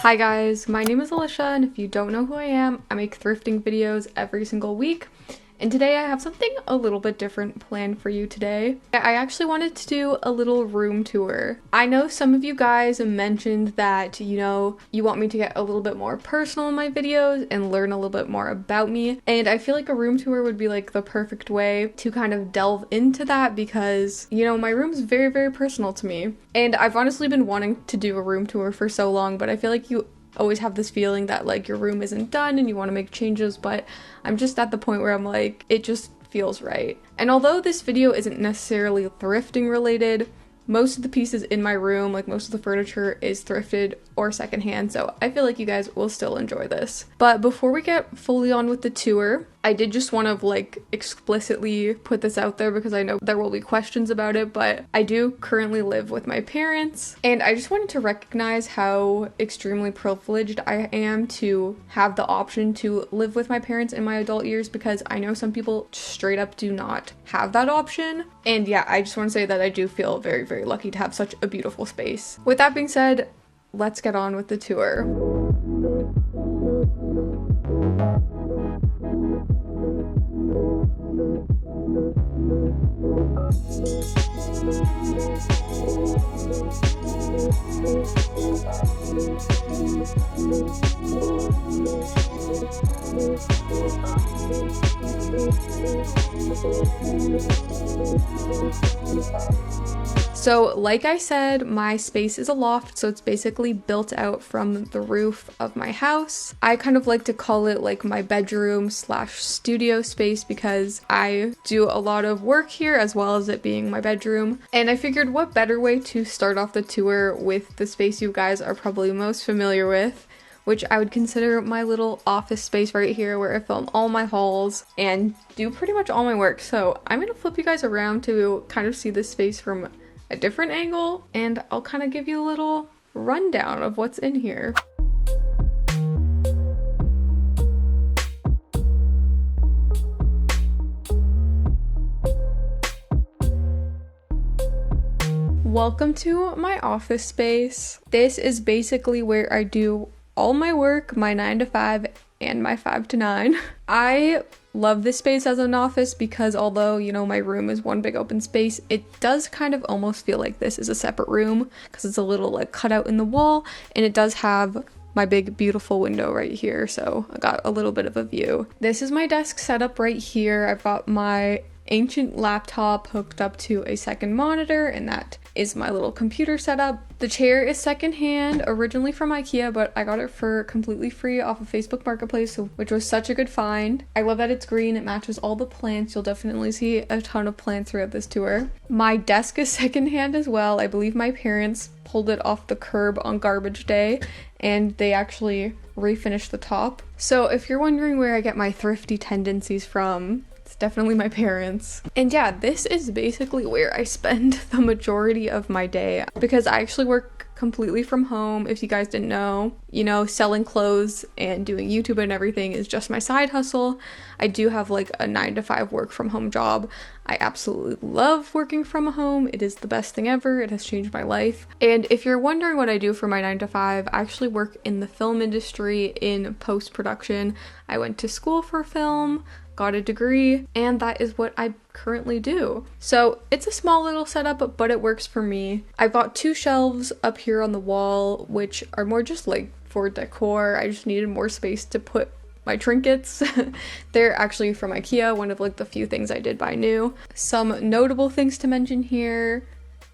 Hi guys, my name is Alicia, and if you don't know who I am, I make thrifting videos every single week. And today I have something a little bit different planned for you today. I actually wanted to do a little room tour. I know some of you guys mentioned that, you want me to get a little bit more personal in my videos and learn a little bit more about me. And I feel like a room tour would be like the perfect way to kind of delve into that because, my room's very, very personal to me. And I've honestly been wanting to do a room tour for so long, but I feel like you always have this feeling that like your room isn't done and you want to make changes, but I'm just at the point where I'm like, it just feels right. And although this video isn't necessarily thrifting related, most of the pieces in my room, like most of the furniture, is thrifted or secondhand, so I feel like you guys will still enjoy this. But before we get fully on with the tour, I did just want to explicitly put this out there because I know there will be questions about it, but I do currently live with my parents, and I just wanted to recognize how extremely privileged I am to have the option to live with my parents in my adult years, because I know some people straight up do not have that option. And yeah, I just want to say that I do feel very, very lucky to have such a beautiful space. With that being said, let's get on with the tour. So like I said, my space is a loft, so it's basically built out from the roof of my house. I kind of like to call it like my bedroom slash studio space because I do a lot of work here as well as it being my bedroom. And I figured what better way to start off the tour with the space you guys are probably most familiar with, which I would consider my little office space right here where I film all my hauls and do pretty much all my work. So I'm gonna flip you guys around to kind of see this space from a different angle, and I'll kind of give you a little rundown of what's in here. Welcome to my office space. This is basically where I do all my work, my 9 to 5 and my 5 to 9. I love this space as an office because although, my room is one big open space, it does kind of almost feel like this is a separate room because it's a little cutout in the wall, and it does have my big beautiful window right here, so I got a little bit of a view. This is my desk setup right here. I've got my ancient laptop hooked up to a second monitor, and that is my little computer setup. The chair is secondhand, originally from IKEA, but I got it for completely free off of Facebook Marketplace, which was such a good find. I love that it's green, it matches all the plants. You'll definitely see a ton of plants throughout this tour. My desk is secondhand as well. I believe my parents pulled it off the curb on garbage day, and they actually refinished the top. So if you're wondering where I get my thrifty tendencies from, it's definitely my parents. And yeah, this is basically where I spend the majority of my day because I actually work completely from home. If you guys didn't know, selling clothes and doing YouTube and everything is just my side hustle. I do have a 9 to 5 work from home job. I absolutely love working from home. It is the best thing ever. It has changed my life. And if you're wondering what I do for my 9 to 5, I actually work in the film industry in post-production. I went to school for film, got a degree, and that is what I currently do. So it's a small little setup, but it works for me. I've got 2 shelves up here on the wall, which are more just for decor. I just needed more space to put my trinkets. They're actually from IKEA, one of the few things I did buy new. Some notable things to mention here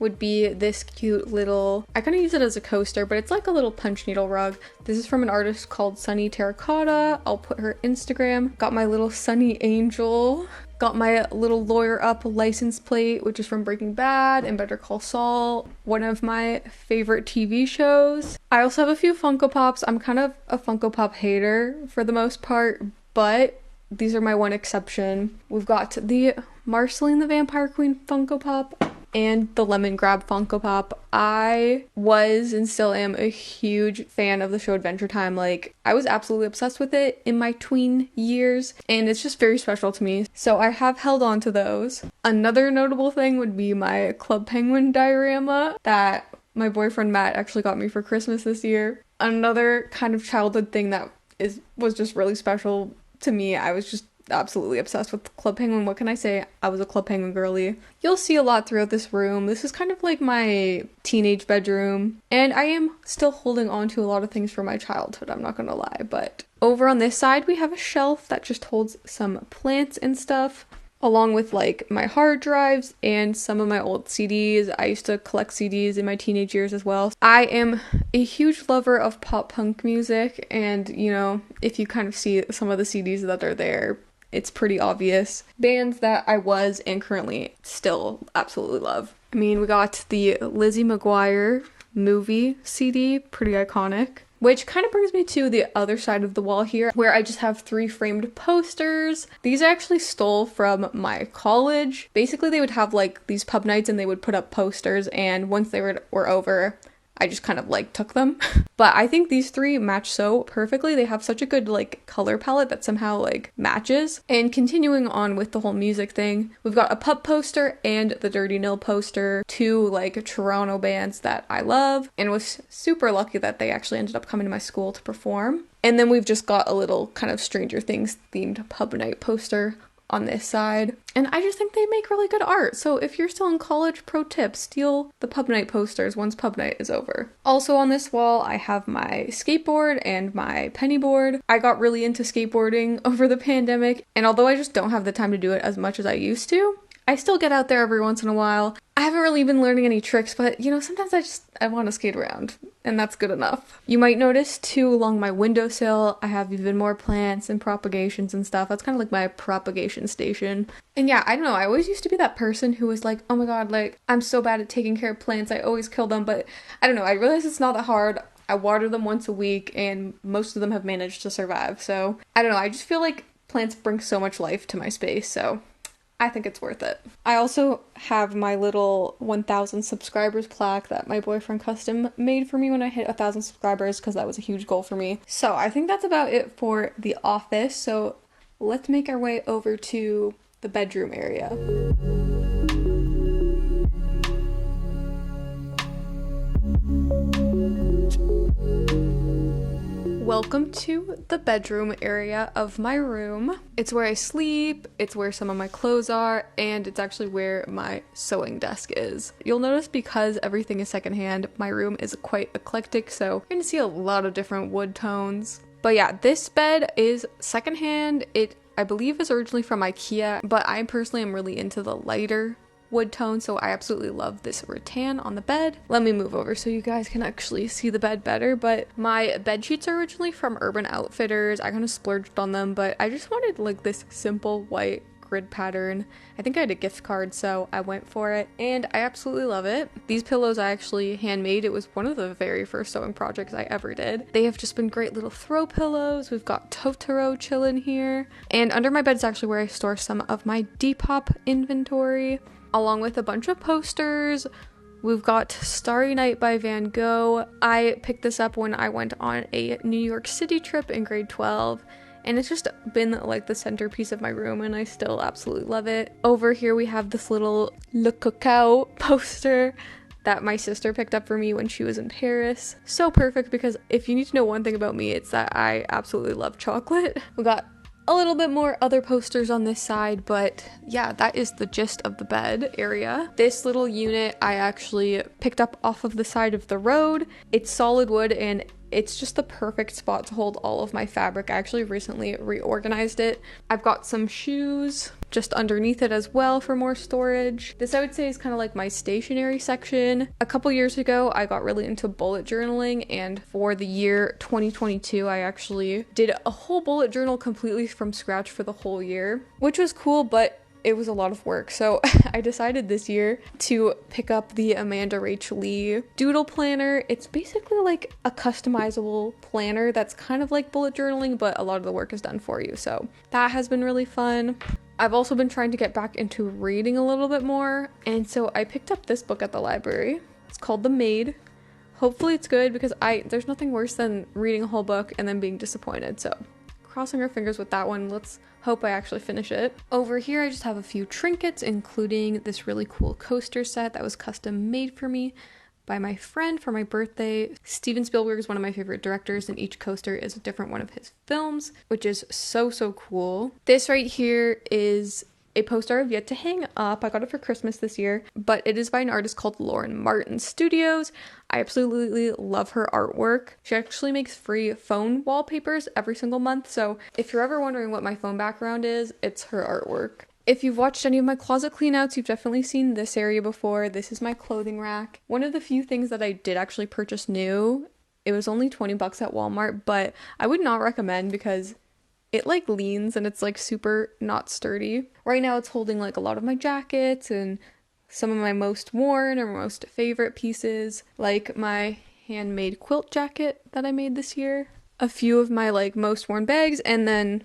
would be this cute little, I kind of use it as a coaster, but it's like a little punch needle rug. This is from an artist called Sunny Terracotta. I'll put her Instagram. Got my little Sunny Angel. Got my little Lawyer Up license plate, which is from Breaking Bad and Better Call Saul, one of my favorite TV shows. I also have a few Funko Pops. I'm kind of a Funko Pop hater for the most part, but these are my one exception. We've got the Marceline the Vampire Queen Funko Pop and the Lemon Grab Funko Pop. I was and still am a huge fan of the show Adventure Time. I was absolutely obsessed with it in my tween years, and it's just very special to me. So I have held on to those. Another notable thing would be my Club Penguin diorama that my boyfriend Matt actually got me for Christmas this year. Another kind of childhood thing that was just really special to me. I was just absolutely obsessed with Club Penguin. What can I say? I was a Club Penguin girly. You'll see a lot throughout this room. This is kind of like my teenage bedroom, and I am still holding on to a lot of things from my childhood, I'm not gonna lie. But over on this side, we have a shelf that just holds some plants and stuff, along with like my hard drives and some of my old CDs. I used to collect CDs in my teenage years as well. I am a huge lover of pop punk music, and you know, if you kind of see some of the CDs that are there, it's pretty obvious. Bands that I was and currently still absolutely love. I mean, we got the Lizzie McGuire movie CD, pretty iconic. Which kind of brings me to the other side of the wall here, where I just have 3 framed posters. These I actually stole from my college. Basically, they would have like these pub nights and they would put up posters, and once they were over, I just kind of like took them. But I think these 3 match so perfectly. They have such a good like color palette that somehow like matches. And continuing on with the whole music thing, we've got a pub poster and the Dirty Nil poster, 2 like Toronto bands that I love, and was super lucky that they actually ended up coming to my school to perform. And then we've just got a little kind of Stranger Things themed pub night poster on this side. And I just think they make really good art. So if you're still in college, pro tip, steal the pub night posters once pub night is over. Also on this wall, I have my skateboard and my penny board. I got really into skateboarding over the pandemic, and although I just don't have the time to do it as much as I used to, I still get out there every once in a while. I haven't really been learning any tricks, but you know, sometimes I want to skate around, and that's good enough. You might notice too, along my windowsill, I have even more plants and propagations and stuff. That's kind of like my propagation station. And yeah, I don't know, I always used to be that person who was like, oh my god, like, I'm so bad at taking care of plants, I always kill them, but I don't know, I realize it's not that hard. I water them once a week, and most of them have managed to survive, so I don't know, I just feel like plants bring so much life to my space, so I think it's worth it. I also have my little 1,000 subscribers plaque that my boyfriend custom made for me when I hit 1,000 subscribers, because that was a huge goal for me. So I think that's about it for the office. So let's make our way over to the bedroom area. Welcome to the bedroom area of my room. It's where I sleep, it's where some of my clothes are, and it's actually where my sewing desk is. You'll notice because everything is secondhand, my room is quite eclectic, so you're gonna see a lot of different wood tones. But yeah, this bed is secondhand. It, I believe, is originally from IKEA, but I personally am really into the lighter wood tone, so I absolutely love this rattan on the bed. Let me move over so you guys can actually see the bed better, but my bed sheets are originally from Urban Outfitters. I kind of splurged on them, but I just wanted like this simple white grid pattern. I think I had a gift card, so I went for it, and I absolutely love it. These pillows I actually handmade. It was one of the very first sewing projects I ever did. They have just been great little throw pillows. We've got Totoro chilling here, and under my bed is actually where I store some of my Depop inventory, along with a bunch of posters. We've got Starry Night by Van Gogh. I picked this up when I went on a New York City trip in grade 12, and it's just been like the centerpiece of my room, and I still absolutely love it. Over here we have this little Le Cacao poster that my sister picked up for me when she was in Paris. So perfect, because if you need to know one thing about me, it's that I absolutely love chocolate. We got a little bit more other posters on this side, but yeah, that is the gist of the bed area. This little unit I actually picked up off of the side of the road. It's solid wood, and it's just the perfect spot to hold all of my fabric. I actually recently reorganized it. I've got some shoes just underneath it as well for more storage. This I would say is kind of like my stationery section. A couple years ago, I got really into bullet journaling, and for the year 2022, I actually did a whole bullet journal completely from scratch for the whole year, which was cool, but it was a lot of work. So I decided this year to pick up the Amanda Rachel Lee Doodle Planner. It's basically like a customizable planner that's kind of like bullet journaling, but a lot of the work is done for you. So that has been really fun. I've also been trying to get back into reading a little bit more, and so I picked up this book at the library. It's called The Maid. Hopefully it's good, because there's nothing worse than reading a whole book and then being disappointed. So crossing our fingers with that one. Let's hope I actually finish it. Over here I just have a few trinkets, including this really cool coaster set that was custom made for me by my friend for my birthday. Steven Spielberg is one of my favorite directors, and each coaster is a different one of his films, which is so cool. This right here is a poster I've yet to hang up. I got it for Christmas this year, but it is by an artist called Lauren Martin Studios. I absolutely love her artwork. She actually makes free phone wallpapers every single month, so if you're ever wondering what my phone background is, it's her artwork. If you've watched any of my closet cleanouts, you've definitely seen this area before. This is my clothing rack. One of the few things that I did actually purchase new. It was only 20 bucks at Walmart, but I would not recommend because it like leans and it's like super not sturdy. Right now it's holding like a lot of my jackets and some of my most worn or most favorite pieces, like my handmade quilt jacket that I made this year, a few of my like most worn bags, and then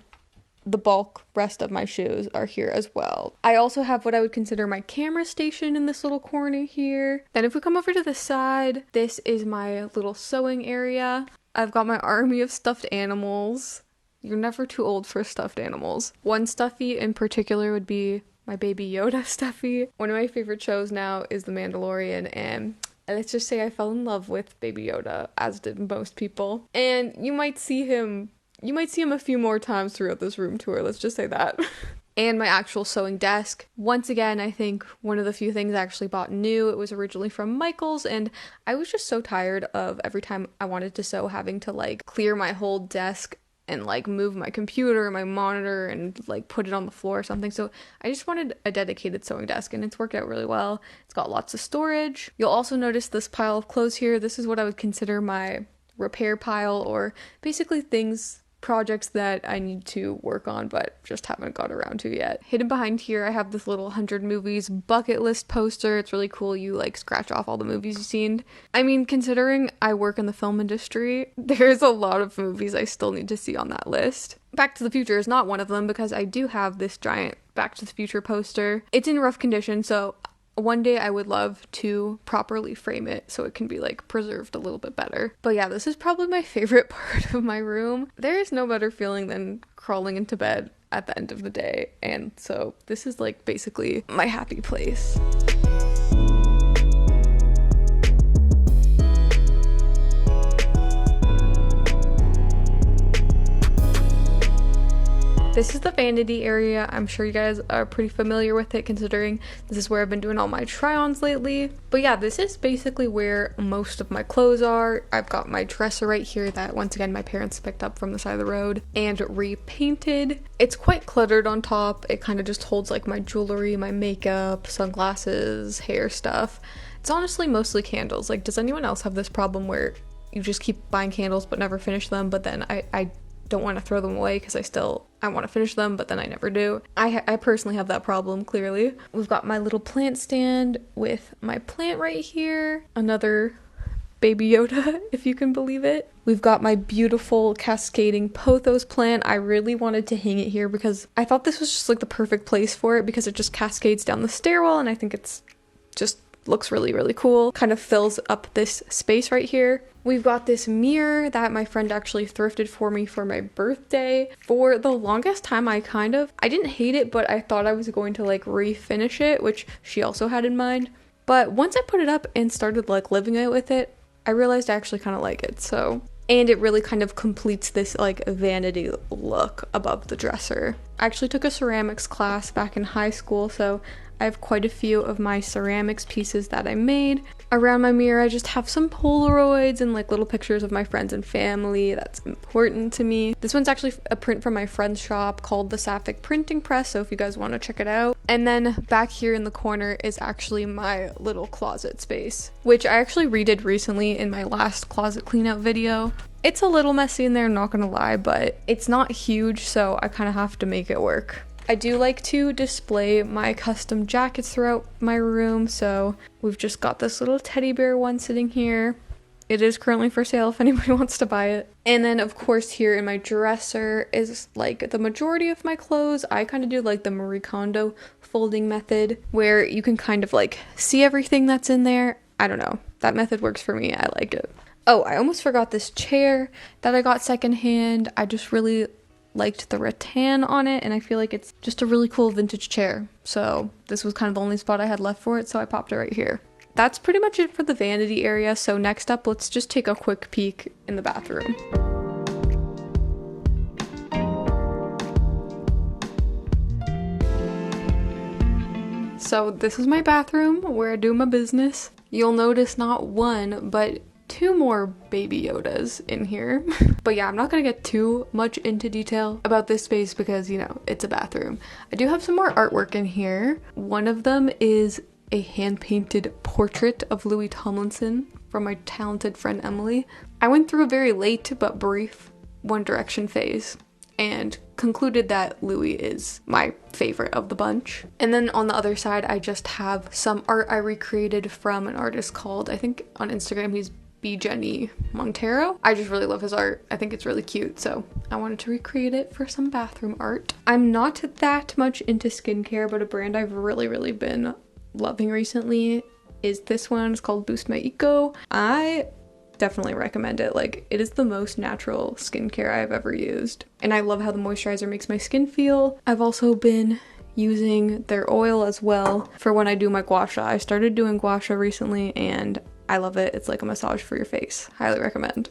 the bulk rest of my shoes are here as well. I also have what I would consider my camera station in this little corner here. Then if we come over to the side, this is my little sewing area. I've got my army of stuffed animals. You're never too old for stuffed animals. One stuffy in particular would be my Baby Yoda stuffy. One of my favorite shows now is The Mandalorian, and let's just say I fell in love with Baby Yoda, as did most people. And you might see him a few more times throughout this room tour, let's just say that. And my actual sewing desk. Once again, I think one of the few things I actually bought new. It was originally from Michael's, and I was just so tired of every time I wanted to sew having to like clear my whole desk and like move my computer, my monitor, and like put it on the floor or something. So I just wanted a dedicated sewing desk, and it's worked out really well. It's got lots of storage. You'll also notice this pile of clothes here. This is what I would consider my repair pile, or basically projects that I need to work on but just haven't got around to yet. Hidden behind here I have this little 100 movies bucket list poster. It's really cool. You like scratch off all the movies you've seen. I mean, considering I work in the film industry, there's a lot of movies I still need to see on that list. Back to the Future is not one of them because I do have this giant Back to the Future poster. It's in rough condition, so one day I would love to properly frame it so it can be like preserved a little bit better. But yeah, this is probably my favorite part of my room. There is no better feeling than crawling into bed at the end of the day, and so this is like basically my happy place. This is the vanity area. I'm sure you guys are pretty familiar with it considering this is where I've been doing all my try-ons lately. But yeah, this is basically where most of my clothes are. I've got my dresser right here that once again my parents picked up from the side of the road and repainted. It's quite cluttered on top. It kind of just holds like my jewelry, my makeup, sunglasses, hair stuff. It's honestly mostly candles. Like, does anyone else have this problem where you just keep buying candles but never finish them, but then I don't want to throw them away because I want to finish them, but then I never do. I personally have that problem, clearly. We've got my little plant stand with my plant right here. Another Baby Yoda, if you can believe it. We've got my beautiful cascading pothos plant. I really wanted to hang it here because I thought this was just like the perfect place for it because it just cascades down the stairwell, and I think it's just looks really cool. Kind of fills up this space right here. We've got this mirror that my friend actually thrifted for me for my birthday. For the longest time I didn't hate it, but I thought I was going to like refinish it, which she also had in mind. But once I put it up and started like living it with it, I realized I actually kind of like it. And it really kind of completes this like vanity look above the dresser. I actually took a ceramics class back in high school, so I have quite a few of my ceramics pieces that I made. Around my mirror, I just have some Polaroids and like little pictures of my friends and family. That's important to me. This one's actually a print from my friend's shop called the Sapphic Printing Press, so if you guys want to check it out. And then back here in the corner is actually my little closet space, which I actually redid recently in my last closet cleanout video. It's a little messy in there, not gonna lie, but it's not huge, so I kind of have to make it work. I do like to display my custom jackets throughout my room, so we've just got this little teddy bear one sitting here. It is currently for sale if anybody wants to buy it. And then of course here in my dresser is like the majority of my clothes. I kind of do like the Marie Kondo folding method where you can kind of like see everything that's in there. I don't know. That method works for me. I like it. Oh, I almost forgot this chair that I got secondhand. I just really liked the rattan on it, and I feel like it's just a really cool vintage chair. So this was kind of the only spot I had left for it, so I popped it right here. that's pretty much it for the vanity area. So next up, let's just take a quick peek in the bathroom. So this is my bathroom where I do my business. You'll notice not one, but 2 more baby Yodas in here. But yeah, I'm not gonna get too much into detail about this space because, you know, it's a bathroom. I do have some more artwork in here. One of them is a hand-painted portrait of Louis Tomlinson from my talented friend Emily. I went through a very late but brief One Direction phase and concluded that Louis is my favorite of the bunch. And then on the other side, I just have some art I recreated from an artist called, I think on Instagram he's B. Jenny Montero. I just really love his art. I think it's really cute, so I wanted to recreate it for some bathroom art. I'm not that much into skincare, but a brand I've really been loving recently is this one. It's called Boost My Eco. I definitely recommend it. Like, it is the most natural skincare I've ever used, and I love how the moisturizer makes my skin feel. I've also been using their oil as well for when I do my gua sha. I started doing gua sha recently and I love it. It's like a massage for your face. Highly recommend.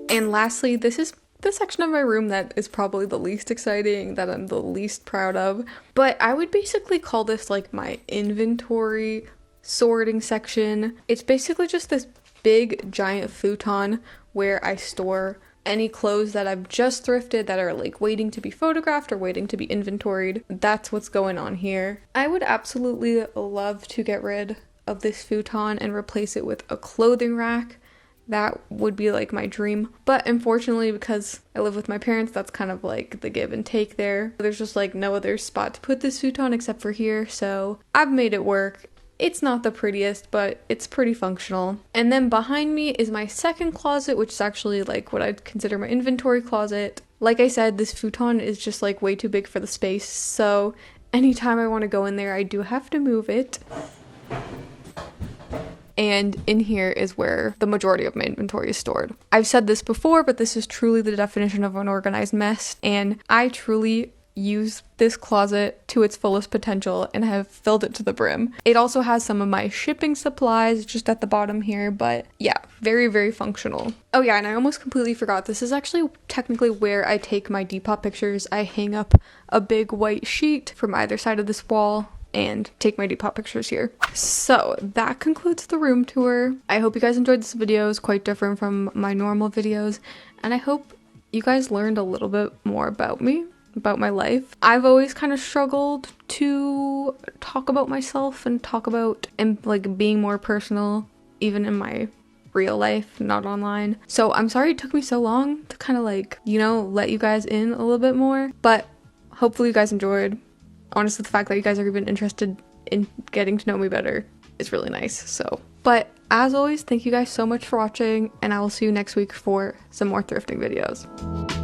And lastly, this is the section of my room that is probably the least exciting, that I'm the least proud of, but I would basically call this like my inventory sorting section. It's basically just this big giant futon where I store any clothes that I've just thrifted that are like waiting to be photographed or waiting to be inventoried. That's what's going on here. I would absolutely love to get rid of this futon and replace it with a clothing rack. That would be like my dream, but unfortunately, because I live with my parents, that's kind of like the give and take there. There's just like no other spot to put this futon except for here, so I've made it work. It's not the prettiest, but it's pretty functional. And then behind me is my second closet, which is actually like what I'd consider my inventory closet. Like I said, this futon is just like way too big for the space, so anytime I want to go in there, I do have to move it. And in here is where the majority of my inventory is stored. I've said this before, but this is truly the definition of an organized mess, and I truly use this closet to its fullest potential and have filled it to the brim. It also has some of my shipping supplies just at the bottom here, but yeah, very functional. Oh yeah, and I almost completely forgot, this is actually technically where I take my Depop pictures. I hang up a big white sheet from either side of this wall and take my Depop pictures here. So that concludes the room tour. I hope you guys enjoyed this video. It's quite different from my normal videos, and I hope you guys learned a little bit more about me, about my life. I've always kind of struggled to talk about myself and talk about and like being more personal, even in my real life, not online. So I'm sorry it took me so long to kind of like, you know, let you guys in a little bit more, but hopefully you guys enjoyed. Honestly, the fact that you guys are even interested in getting to know me better is really nice. So, but as always, thank you guys so much for watching, and I will see you next week for some more thrifting videos.